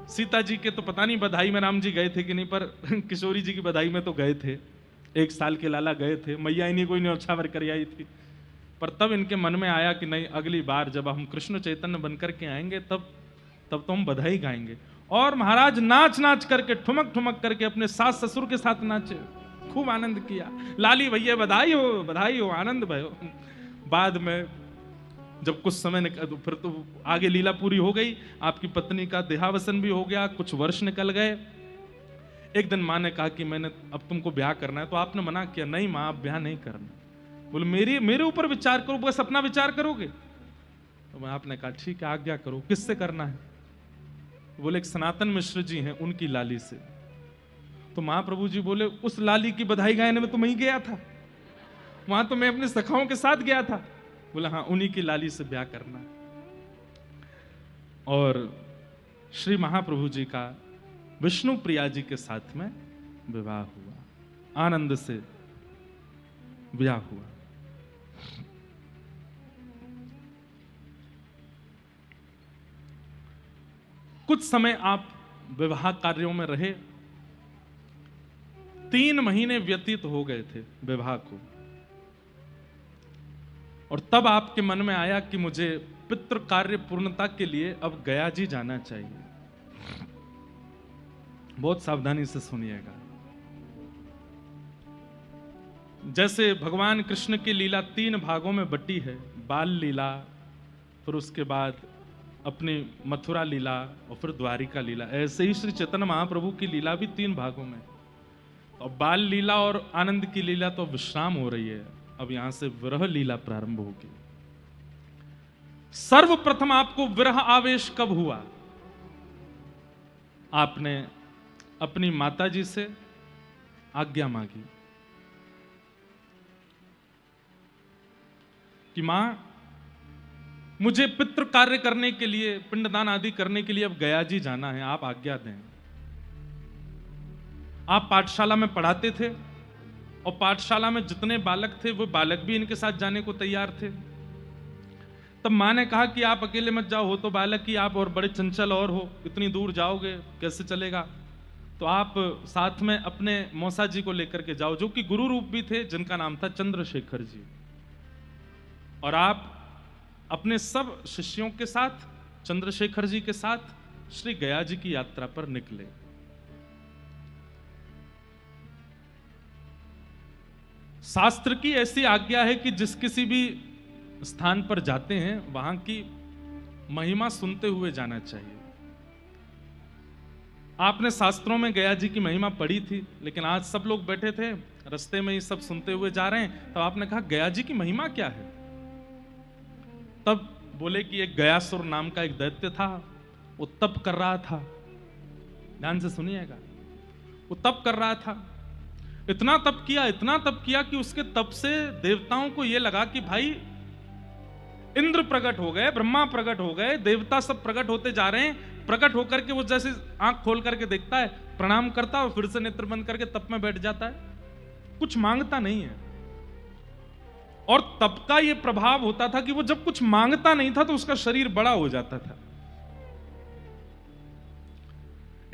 सीता जी के तो पता नहीं बधाई में राम जी गए थे कि नहीं, पर किशोरी जी की बधाई में तो गए थे। 1 साल के लाला गए थे, मैया इन्हीं कोई न्यौछावर कर आई थी। पर तब इनके मन में आया कि नहीं, अगली बार जब हम कृष्ण चैतन्य बनकर के आएंगे तब तो हम बधाई गाएंगे। और महाराज नाच नाच करके, ठुमक ठुमक करके अपने सास ससुर के साथ नाचे, खूब आनंद किया। लाली भैया बधाई हो, आनंद भयो। बाद में जब कुछ समय फिर तो आगे लीला पूरी हो गई, आपकी पत्नी का देहावसन भी हो गया, कुछ वर्ष निकल गए। एक दिन माँ ने कहा कि मैंने अब तुमको ब्याह करना है, तो आपने मना किया, नहीं माँ अब ब्याह नहीं करना। बोले मेरे ऊपर विचार करो, बस अपना विचार करोगे। तो आपने कहा ठीक है आज्ञा करो, किससे करना है। बोले एक सनातन मिश्र जी हैं, उनकी लाली से। तो महाप्रभु जी बोले उस लाली की बधाई गायन में तो मैं ही गया था, वहां तो मैं अपने सखाओं के साथ गया था। बोला हाँ उन्हीं की लाली से ब्याह करना। और श्री महाप्रभु जी का विष्णु प्रिया जी के साथ में विवाह हुआ, आनंद से ब्याह हुआ। कुछ समय आप विवाह कार्यों में रहे, 3 महीने व्यतीत हो गए थे विवाह को, और तब आपके मन में आया कि मुझे पितृ कार्य पूर्णता के लिए अब गया जी जाना चाहिए। बहुत सावधानी से सुनिएगा। जैसे भगवान कृष्ण की लीला 3 भागों में बटी है, बाल लीला, फिर उसके बाद अपनी मथुरा लीला और फिर द्वारिका लीला, ऐसे ही श्री चैतन्य महाप्रभु की लीला भी 3 भागों में। और बाल लीला और आनंद की लीला तो विश्राम हो रही है, अब यहां से विरह लीला प्रारंभ होगी। सर्वप्रथम आपको विरह आवेश कब हुआ? आपने अपनी माताजी से आज्ञा मांगी कि मां मुझे पितृ कार्य करने के लिए, पिंडदान आदि करने के लिए अब गया जी जाना है, आप आज्ञा दें। आप पाठशाला में पढ़ाते थे और पाठशाला में जितने बालक थे वो बालक भी इनके साथ जाने को तैयार थे। तब मां ने कहा कि आप अकेले मत जाओ, हो तो बालक ही आप और बड़े चंचल और हो, इतनी दूर जाओगे कैसे चलेगा। तो आप साथ में अपने मौसा जी को लेकर के जाओ, जो कि गुरु रूप भी थे, जिनका नाम था चंद्रशेखर जी। और आप अपने सब शिष्यों के साथ, चंद्रशेखर जी के साथ श्री गया जी की यात्रा पर निकले। शास्त्र की ऐसी आज्ञा है कि जिस किसी भी स्थान पर जाते हैं वहां की महिमा सुनते हुए जाना चाहिए। आपने शास्त्रों में गया जी की महिमा पढ़ी थी, लेकिन आज सब लोग बैठे थे रास्ते में ही सब सुनते हुए जा रहे हैं, तो आपने कहा गया जी की महिमा क्या है? तब बोले कि एक गयासुर नाम का एक दैत्य था, वो तप कर रहा था। ध्यान से सुनिएगा, वो तप कर रहा था, इतना तप किया कि उसके तप से देवताओं को यह लगा कि भाई इंद्र प्रकट हो गए, ब्रह्मा प्रकट हो गए, देवता सब प्रकट होते जा रहे हैं। प्रकट होकर के वो जैसे आंख खोल करके देखता है, प्रणाम करता है और फिर से नेत्र बंद करके तप में बैठ जाता है, कुछ मांगता नहीं है। और तप का ये प्रभाव होता था कि वो जब कुछ मांगता नहीं था तो उसका शरीर बड़ा हो जाता था।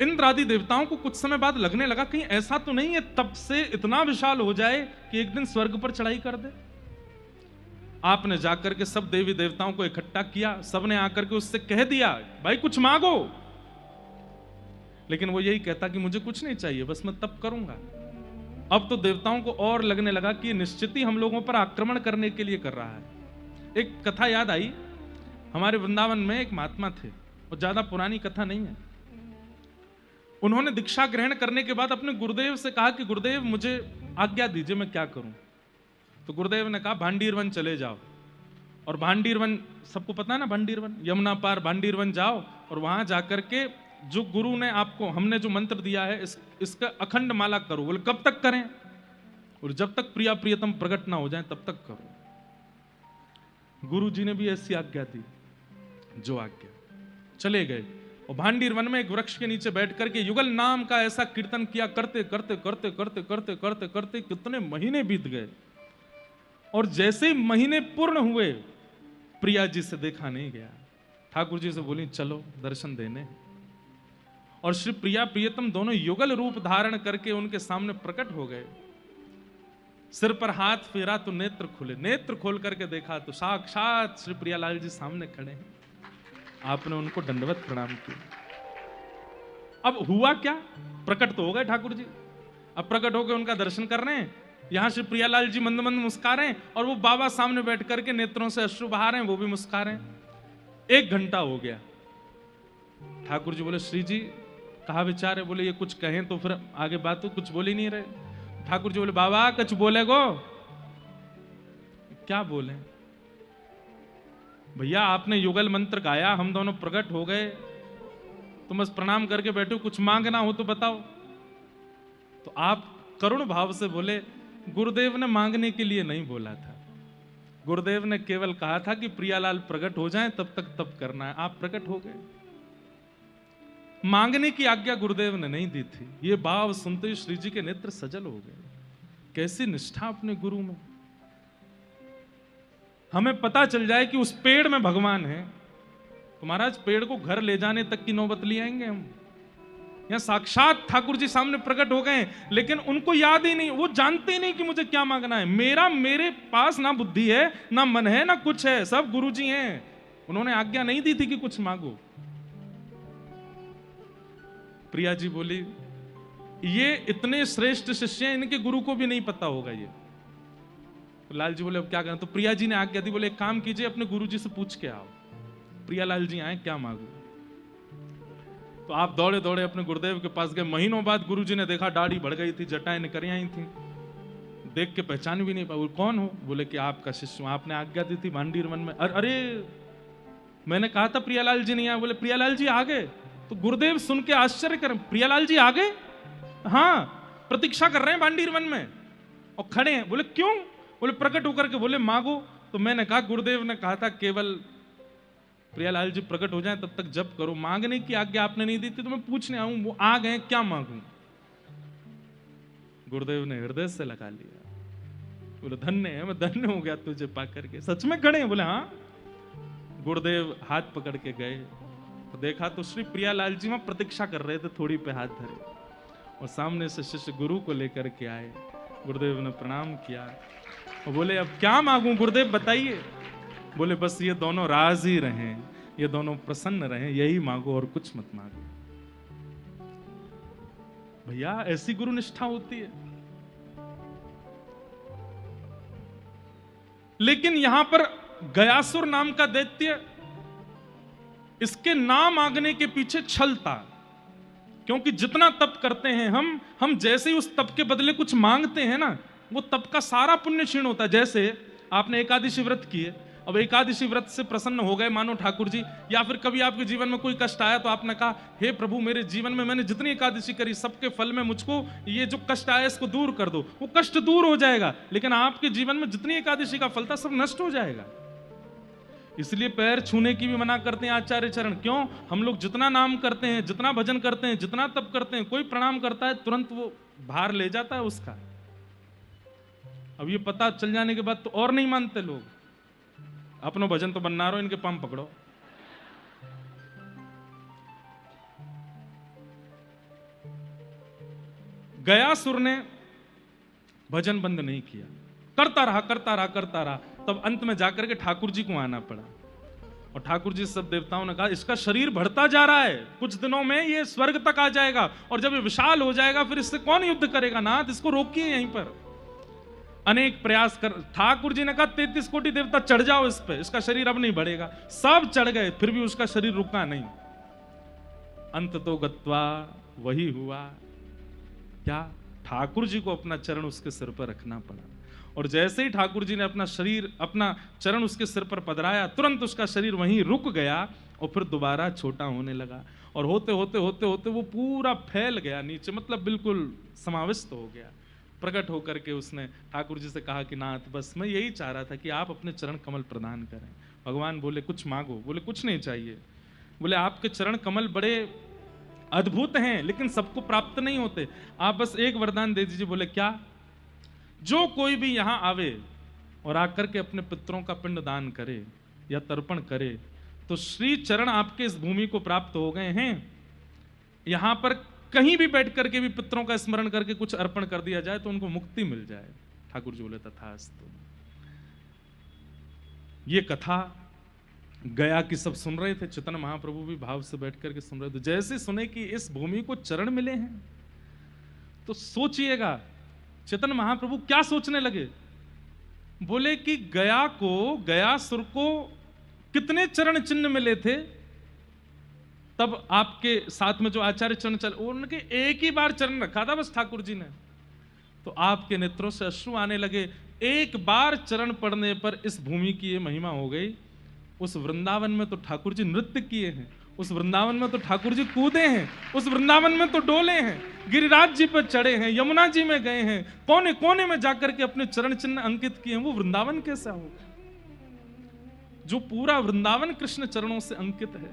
इंद्र आदि देवताओं को कुछ समय बाद लगने लगा कहीं ऐसा तो नहीं है तप से इतना विशाल हो जाए कि एक दिन स्वर्ग पर चढ़ाई कर दे। आपने जाकर के सब देवी देवताओं को इकट्ठा किया, सबने आकर के उससे कह दिया भाई कुछ मांगो, लेकिन वो यही कहता कि मुझे कुछ नहीं चाहिए, बस मैं तप करूंगा। अब तो देवताओं को और लगने लगा कि निश्चित ही हम लोगों पर आक्रमण करने के लिए कर रहा है। एक कथा याद आई, हमारे वृंदावन में एक महात्मा थे, और ज्यादा पुरानी कथा नहीं है। उन्होंने दीक्षा ग्रहण करने के बाद अपने गुरुदेव से कहा कि गुरुदेव मुझे आज्ञा दीजिए, मैं क्या करूं। तो गुरुदेव ने कहा भांडीर वन चले जाओ। और भांडीर वन सबको पता है ना, भांडीर वन यमुना पार भांडीर वन जाओ और वहां जाकर के जो गुरु ने आपको, हमने जो मंत्र दिया है इसका अखंड माला करो। बोले कब तक करें? और जब तक प्रिया प्रियतम प्रकट ना हो जाए तब तक करो। गुरु जी ने भी ऐसी आज्ञा दी, जो आज्ञा। चले गए और भांडीर वन में एक वृक्ष के नीचे बैठ करके युगल नाम का ऐसा कीर्तन किया, करते करते करते करते करते करते करते कितने महीने बीत गए। और जैसे ही महीने पूर्ण हुए, प्रिया जी से देखा नहीं गया। ठाकुर जी से बोली चलो दर्शन देने। और श्री प्रिया प्रियतम दोनों युगल रूप धारण करके उनके सामने प्रकट हो गए। सिर पर हाथ फेरा तो नेत्र खुले, नेत्र खोल करके देखा तो साक्षात श्री प्रियालाल जी सामने खड़े हैं। आपने उनको दंडवत प्रणाम किया। अब हुआ क्या? प्रकट तो हो गए ठाकुर जी, अब प्रकट होकर उनका दर्शन कर रहे हैं। यहां श्री प्रियालाल जी मंद मंद मुस्कुरा रहे हैं और वो बाबा सामने बैठ करके नेत्रों से अश्रु बहा रहे हैं, वो भी मुस्कुरा रहे हैं। 1 घंटा हो गया। ठाकुर जी बोले श्री जी कहा विचार है? बोले ये कुछ कहें तो फिर आगे बात, तो कुछ बोल ही नहीं रहे। ठाकुर जी बोले बाबा कुछ बोले गो। क्या बोले? भैया आपने युगल मंत्र गाया, हम दोनों प्रकट हो गए, तुम बस प्रणाम करके बैठो, कुछ मांगना हो तो बताओ। तो आप करुण भाव से बोले गुरुदेव ने मांगने के लिए नहीं बोला था, गुरुदेव ने केवल कहा था कि प्रियालाल प्रकट हो जाएं तब तक तप करना है। आप प्रकट हो गए, मांगने की आज्ञा गुरुदेव ने नहीं दी थी। ये भाव सुनते ही श्री जी के नेत्र सजल हो गए। कैसी निष्ठा अपने गुरु में। हमें पता चल जाए कि उस पेड़ में भगवान है तो महाराज पेड़ को घर ले जाने तक की नौबत ले आएंगे हम। यहाँ साक्षात ठाकुर जी सामने प्रकट हो गए, लेकिन उनको याद ही नहीं, वो जानते ही नहीं कि मुझे क्या मांगना है। मेरे पास ना बुद्धि है, ना मन है, ना कुछ है, सब गुरु जी हैं। उन्होंने आज्ञा नहीं दी थी कि कुछ मांगो। प्रिया जी बोली ये इतने श्रेष्ठ शिष्य हैं, इनके गुरु को भी नहीं पता होगा ये। तो लाल जी बोले अब क्या करें? तो प्रिया जी ने आज्ञा दी, बोले एक काम कीजिए अपने गुरु जी से पूछ के आओ, प्रियालाल जी आए क्या मांगू। तो आप दौड़े दौड़े अपने गुरुदेव के पास गए। महीनों बाद गुरुजी ने देखा दाढ़ी बढ़ गई थी, जटाएं निकल आई थी, देख के पहचान भी नहीं पाए। कौन हो? बोले कि आपका शिष्य हूं, आपने आज्ञा दी थी भांडीर वन में। अरे मैंने कहा था प्रियालाल जी नहीं आए। बोले प्रियालाल जी आ गए। तो गुरुदेव सुन के आश्चर्य कर, प्रियालाल जी आ गए? हाँ, प्रतीक्षा कर रहे हैं भांडीर वन में और खड़े हैं। बोले क्यों? बोले प्रकट होकर के बोले मांगो। तो मैंने कहा गुरुदेव ने कहा था केवल प्रियालाल जी प्रकट हो जाए तब तक जप करो, मांगने की आज्ञा आपने नहीं दी थी, तो मैं पूछने आऊं, वो आ गए, क्या मांगूं? गुरुदेव ने हृदय से लगा लिया। बोले धन्य है, मैं धन्य हो गया तुझे पा करके। सच में खड़े हैं? बोले हाँ। गुरुदेव हाथ पकड़ के गए तो देखा तो श्री प्रियालाल जी वहां प्रतीक्षा कर रहे थे, थोड़ी पे हाथ धरे और सामने से शिष्य गुरु को लेकर के आए। गुरुदेव ने प्रणाम किया और बोले अब क्या मांगूं गुरुदेव बताइए। बोले बस ये दोनों राजी रहें, ये दोनों प्रसन्न रहें, यही मांगो और कुछ मत मांगो। भैया ऐसी गुरु निष्ठा होती है। लेकिन यहां पर गयासुर नाम का दैत्य, इसके नाम मांगने के पीछे छल था। क्योंकि जितना तप करते हैं हम जैसे ही उस तप के बदले कुछ मांगते हैं ना, वो तप का सारा पुण्य क्षीण होता है। जैसे आपने एकादशी व्रत किए, अब एकादशी व्रत से प्रसन्न हो गए मानो ठाकुर जी, या फिर कभी आपके जीवन में कोई कष्ट आया तो आपने कहा हे प्रभु मेरे जीवन में मैंने जितनी एकादशी करी सबके फल में मुझको ये जो कष्ट आया इसको दूर कर दो। वो कष्ट दूर हो जाएगा, लेकिन आपके जीवन में जितनी एकादशी का फल था सब नष्ट हो जाएगा। इसलिए पैर छूने की भी मना करते हैं आचार्य चरण। क्यों? हम लोग जितना नाम करते हैं, जितना भजन करते हैं, जितना तप करते हैं, कोई प्रणाम करता है तुरंत वो भार ले जाता है उसका। अब ये पता चल जाने के बाद तो और नहीं मानते लोग। अपनो भजन तो बनना रहो, इनके पाम पकड़ो। गयासुर ने भजन बंद नहीं किया, करता रहा करता रहा करता रहा। तब अंत में जाकर के ठाकुर जी को आना पड़ा, और ठाकुर जी सब देवताओं ने कहा इसका शरीर बढ़ता जा रहा है, कुछ दिनों में ये स्वर्ग तक आ जाएगा, और जब ये विशाल हो जाएगा फिर इससे कौन युद्ध करेगा? नाथ इसको रोकिए यहीं पर। अनेक प्रयास कर, ठाकुर जी ने कहा 33 कोटि देवता चढ़ जाओ इस पे, इसका शरीर अब नहीं बढ़ेगा। सब चढ़ गए, फिर भी उसका शरीर रुका नहीं। अंत तो गत्वा वही हुआ क्या? ठाकुर जी को अपना चरण उसके सिर पर रखना पड़ा, और जैसे ही ठाकुर जी ने अपना चरण उसके सिर पर पधराया, तुरंत उसका शरीर वहीं रुक गया और फिर दोबारा छोटा होने लगा। और होते होते होते होते वो पूरा फैल गया नीचे, मतलब बिल्कुल समाविष्ट हो गया। प्रकट होकर के उसने ठाकुर जी से कहा कि नाथ बस मैं यही चाह रहा था कि आप अपने चरण कमल प्रदान करें। भगवान बोले कुछ मांगो। बोले कुछ नहीं चाहिए। बोले आपके चरण कमल बड़े अद्भुत हैं, लेकिन सबको प्राप्त नहीं होते, आप बस एक वरदान दे दीजिए। बोले क्या? जो कोई भी यहां आवे और आकर के अपने पितरों का पिंड दान करे या तर्पण करे तो श्री चरण आपके इस भूमि को प्राप्त हो गए हैं। यहां पर कहीं भी बैठ करके भी पितरों का स्मरण करके कुछ अर्पण कर दिया जाए तो उनको मुक्ति मिल जाए। ठाकुर जी बोले तथास्तु। ये कथा गया की सब सुन रहे थे, चैतन्य महाप्रभु भी भाव से बैठ करके सुन रहे थे। जैसे सुने कि इस भूमि को चरण मिले हैं तो सोचिएगा चैतन्य महाप्रभु क्या सोचने लगे। बोले कि गयासुर को कितने चरण चिन्ह मिले थे? तब आपके साथ में जो आचार्य चरण चल, उनके एक ही बार चरण रखा था बस ठाकुर जी ने, तो आपके नेत्रों से अश्रु आने लगे। एक बार चरण पड़ने पर इस भूमि की ये महिमा हो गई। उस वृंदावन में तो ठाकुर जी नृत्य किए हैं, उस वृंदावन में तो ठाकुर जी कूदे हैं, उस वृंदावन में तो डोले हैं, गिरिराज जी पर चढ़े हैं, यमुना जी में गए हैं, कोने कोने में जाकर के अपने चरण चिन्ह अंकित किए हैं। वो वृंदावन कैसा होगा? जो पूरा वृंदावन कृष्ण चरणों से अंकित है,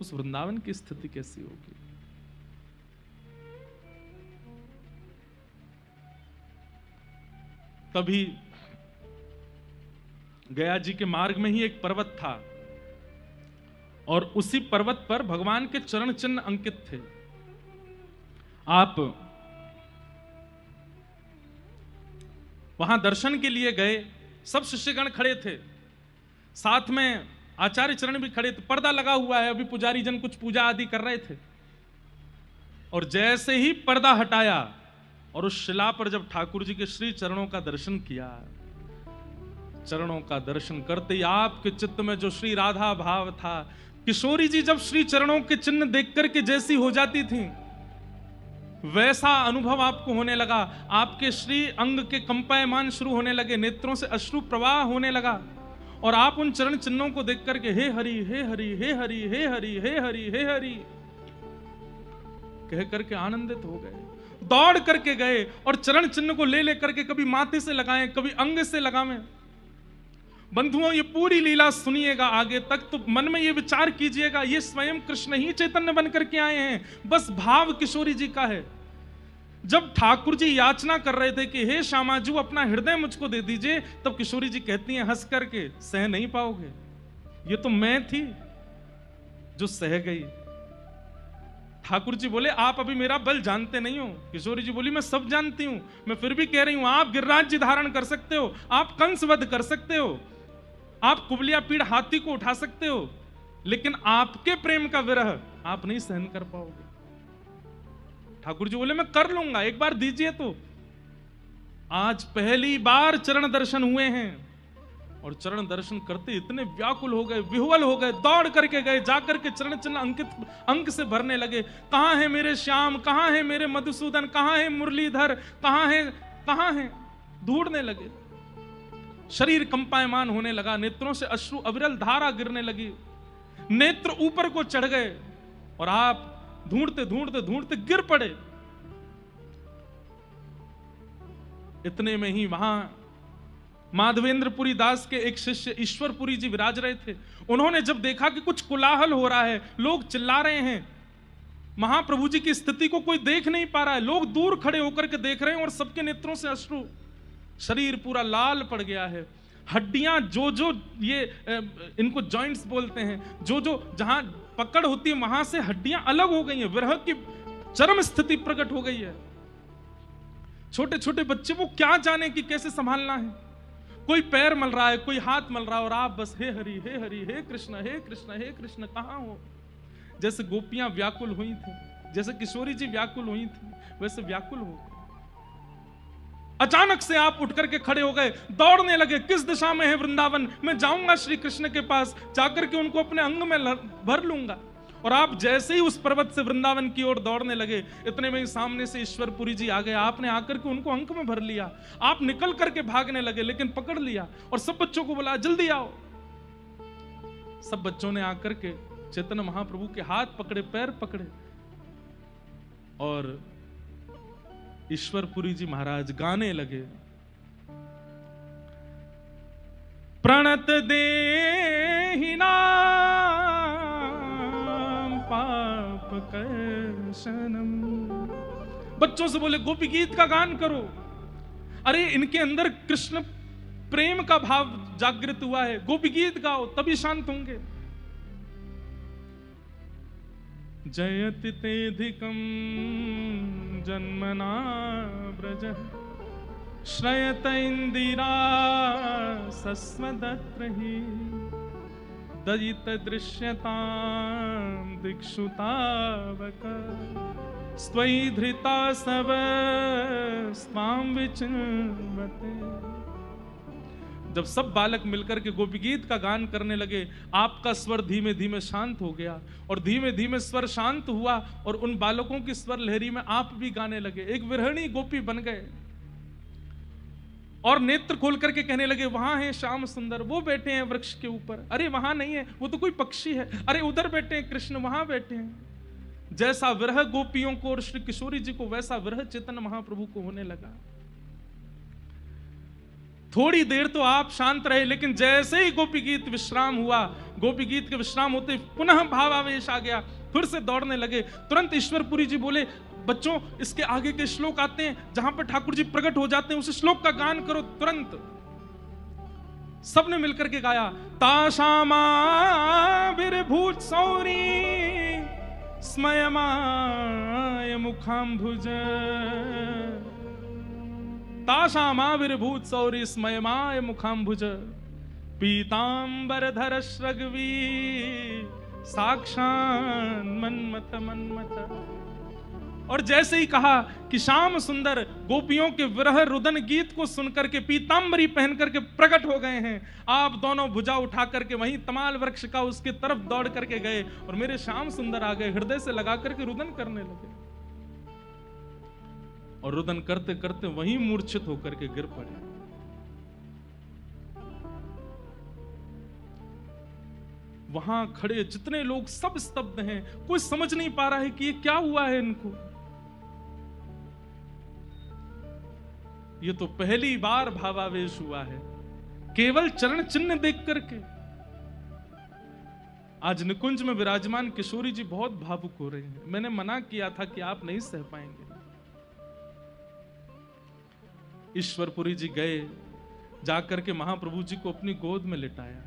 उस वृंदावन की स्थिति कैसी होगी? तभी गया जी के मार्ग में ही एक पर्वत था, और उसी पर्वत पर भगवान के चरण चिन्ह अंकित थे। आप वहां दर्शन के लिए गए, सब शिष्यगण खड़े थे, साथ में आचार्य चरण भी खड़े थे। पर्दा लगा हुआ है, अभी पुजारी जन कुछ पूजा आदि कर रहे थे, और जैसे ही पर्दा हटाया और उस शिला पर जब ठाकुर जी के श्री चरणों का दर्शन किया, चरणों का दर्शन करते ही आपके चित्त में जो श्री राधा भाव था, किशोरी जी जब श्री चरणों के चिन्ह देख करके जैसी हो जाती थी, वैसा अनुभव आपको होने लगा। आपके श्री अंग के कंपायमान शुरू होने लगे, नेत्रों से अश्रु प्रवाह होने लगा, और आप उन चरण चिन्हों को देख करके हे हरि हे हरि हे हरि हे हरि हे हरि हे हरि कह करके आनंदित हो गए। दौड़ करके गए और चरण चिन्ह को ले लेकर के कभी माथे से लगाएं, कभी अंग से लगावें। बंधुओं, ये पूरी लीला सुनिएगा आगे तक, तो मन में ये विचार कीजिएगा, ये स्वयं कृष्ण ही चैतन्य बनकर के आए हैं, बस भाव किशोरी जी का है। जब ठाकुर जी याचना कर रहे थे कि हे श्यामाजू अपना हृदय मुझको दे दीजिए, तब किशोरी जी कहती हैं हंस करके, सह नहीं पाओगे, ये तो मैं थी जो सह गई। ठाकुर जी बोले आप अभी मेरा बल जानते नहीं हो। किशोरी जी बोली मैं सब जानती हूं, मैं फिर भी कह रही हूं, आप गिरिराज जी धारण कर सकते हो, आप कंस वध कर सकते हो, आप कुबलिया पीड़ हाथी को उठा सकते हो, लेकिन आपके प्रेम का विरह आप नहीं सहन कर पाओगे। ठाकुर जी बोले मैं कर लूंगा, एक बार दीजिए। तो आज पहली बार चरण दर्शन हुए हैं, और चरण दर्शन करते इतने व्याकुल हो गए, विह्वल हो गए, दौड़ करके गए, जाकर के चरण चिन्ह अंकित अंक से भरने लगे। कहां है मेरे श्याम, कहां है मेरे मधुसूदन, कहां है मुरलीधर, कहां है, ढूंढने लगे। शरीर कंपायमान होने लगा, नेत्रों से अश्रु अविरल धारा गिरने लगी, नेत्र ऊपर को चढ़ गए, और आप ढूंढते ढूंढते ढूंढते गिर पड़े। इतने में ही वहां माधवेंद्रपुरी दास के एक शिष्य ईश्वरपुरी जी विराज रहे थे। उन्होंने जब देखा कि कुछ कोलाहल हो रहा है, लोग चिल्ला रहे हैं, महाप्रभु जी की स्थिति को कोई देख नहीं पा रहा है, लोग दूर खड़े होकर के देख रहे हैं और सबके नेत्रों से अश्रु, शरीर पूरा लाल पड़ गया है, हड्डियां जो ये इनको जॉइंट्स बोलते हैं, जो जहां पकड़ होती है वहां से हड्डियां अलग हो गई हैं, विरह की चरम स्थिति प्रकट हो गई है। छोटे छोटे बच्चे वो क्या जाने कि कैसे संभालना है, कोई पैर मल रहा है, कोई हाथ मल रहा है, और आप बस हे हरि हे हरि हे कृष्ण हे कृष्ण हे कृष्ण, कहां हो। जैसे गोपियां व्याकुल हुई थी, जैसे किशोरी जी व्याकुल हुई थी, वैसे व्याकुल हो गए। अचानक से आप उठ करके खड़े हो गए, दौड़ने लगे, किस दिशा में है वृंदावन, मैं जाऊंगा श्री कृष्ण के पास, जाकर के उनको अपने अंग में भर लूंगा। और आप जैसे ही उस पर्वत से वृंदावन की ओर दौड़ने लगे, इतने में ही सामने से ईश्वरपुरी जी आ गए। आपने आकर के उनको अंक में भर लिया, आप निकल करके भागने लगे, लेकिन पकड़ लिया और सब बच्चों को बोला जल्दी आओ। सब बच्चों ने आकर के चैतन्य महाप्रभु के हाथ पकड़े, पैर पकड़े, और ईश्वरपुरी जी महाराज गाने लगे, प्रणत देहिनाम पाप कर्षणम। बच्चों से बोले गोपी गीत का गान करो। अरे इनके अंदर कृष्ण प्रेम का भाव जागृत हुआ है, गोपी गीत गाओ तभी शांत होंगे। जयति तेधिकं जन्मना व्रजः श्रयत इंदिरा सस्मदत्रहि दयित दृश्यतां दिक्षुतावक स्वयि धृता सव स्वां विचिन्वते। जब सब बालक मिलकर के गोपी गीत का गान करने लगे, आपका स्वर धीमे धीमे शांत हो गया, और धीमे धीमे स्वर शांत हुआ और उन बालकों की स्वर लहरी में आप भी गाने लगे, एक विरहणी गोपी बन गए। और नेत्र खोल करके कहने लगे, वहां है श्याम सुंदर, वो बैठे हैं वृक्ष के ऊपर, अरे वहां नहीं है, वो तो कोई पक्षी है, अरे उधर बैठे हैं कृष्ण, वहां बैठे हैं। जैसा विरह गोपियों को और श्री किशोरी जी को, वैसा विरह चैतन्य महाप्रभु को होने लगा। थोड़ी देर तो आप शांत रहे, लेकिन जैसे ही गोपी गीत विश्राम हुआ, गोपी गीत के विश्राम होते पुनः भावावेश आ गया, फिर से दौड़ने लगे। तुरंत ईश्वरपुरी जी बोले, बच्चों इसके आगे के श्लोक आते हैं जहां पर ठाकुर जी प्रकट हो जाते हैं, उस श्लोक का गान करो तुरंत। सबने मिलकर के गाया, ताशामाविर्भूत सौरी स्मयमाय मुखाम्भुज, ताशामाविर्भूत सौरी स्मयमाय मुखाम्भुज, पीतांबरधर श्रगवी साक्षान मन्मथ मन्मथ। और जैसे ही कहा कि श्याम सुंदर गोपियों के विरह रुदन गीत को सुनकर के पीतांबरी पहन करके प्रकट हो गए हैं, आप दोनों भुजा उठा करके वहीं तमाल वृक्ष का उसके तरफ दौड़ करके गए, और मेरे श्याम सुंदर आ गए, हृदय से लगा करके रुदन करने लगे, और रुदन करते करते वहीं मूर्छित होकर के गिर पड़े। वहां खड़े जितने लोग सब स्तब्ध हैं, कोई समझ नहीं पा रहा है कि ये क्या हुआ है इनको। ये तो पहली बार भावावेश हुआ है, केवल चरण चिन्ह देख करके। आज निकुंज में विराजमान किशोरी जी बहुत भावुक हो रहे हैं। मैंने मना किया था कि आप नहीं सह पाएंगे। ईश्वरपुरी जी गए, जाकर के महाप्रभु जी को अपनी गोद में लिटाया।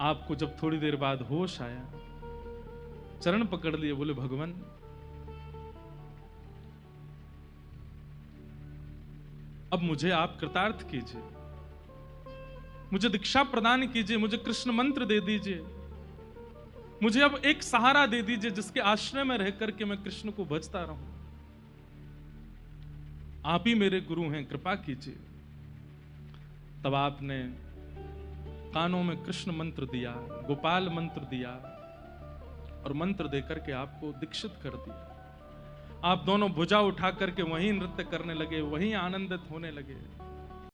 आपको जब थोड़ी देर बाद होश आया, चरण पकड़ लिए, बोले भगवान अब मुझे आप कृतार्थ कीजिए, मुझे दीक्षा प्रदान कीजिए, मुझे कृष्ण मंत्र दे दीजिए, मुझे अब एक सहारा दे दीजिए जिसके आश्रय में रह करके मैं कृष्ण को भजता रहूं। आप ही मेरे गुरु हैं, कृपा कीजिए। तब आपने कानों में कृष्ण मंत्र दिया, गोपाल मंत्र दिया, और मंत्र देकर के आपको दीक्षित कर दिया। आप दोनों भुजा उठा करके वहीं नृत्य करने लगे, वहीं आनंदित होने लगे।